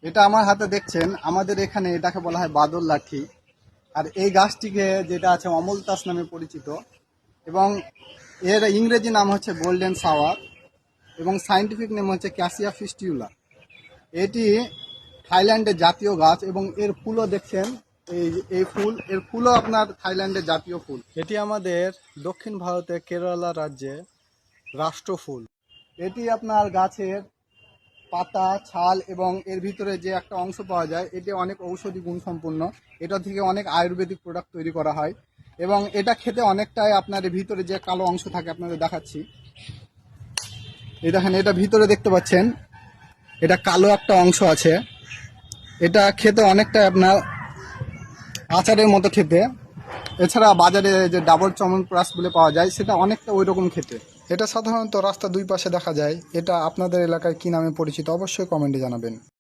এটা আমার হাতে দেখছেন, আমাদের এখানে এটাকে বলা হয় বাদল লাঠি। আর এই গাছটিকে যেটা আছে অমলতাস নামে পরিচিত, এবং এর ইংরেজি নাম হচ্ছে গোল্ডেন সাওয়ার, এবং সায়েন্টিফিক নেম হচ্ছে ক্যাসিয়া ফিস্টিউলা। এটি থাইল্যান্ডের জাতীয় গাছ, এবং এর ফুলও দেখছেন, এর ফুলও আপনার থাইল্যান্ডের জাতীয় ফুল। এটি আমাদের দক্ষিণ ভারতের কেরালা রাজ্যে রাষ্ট্রফুল। এটি আপনার গাছের পাতা, ছাল এবং এর ভিতরে যে একটা অংশ পাওয়া যায়, এটি অনেক ঔষধি গুণ সম্পন্ন। এটা থেকে অনেক আয়ুর্বেদিক প্রোডাক্ট তৈরি করা হয়, এবং এটা খেতে অনেকটাই আপনার এর ভিতরে যে কালো অংশ থাকে আপনাদের দেখাচ্ছি। এই দেখেন, এটা ভিতরে দেখতে পাচ্ছেন, এটা কালো একটা অংশ আছে। এটা খেতে অনেকটাই আপনার আচারের মতো খেতে। এছাড়া বাজারে যে ডাবর চ্যবনপ্রাশ বলে পাওয়া যায়, সেটা অনেকটা ওই রকম খেতে। এটা সাধারণত রাস্তার দুই পাশে দেখা যায়। এটা আপনাদের এলাকায় কি নামে পরিচিত অবশ্যই কমেন্টে জানাবেন।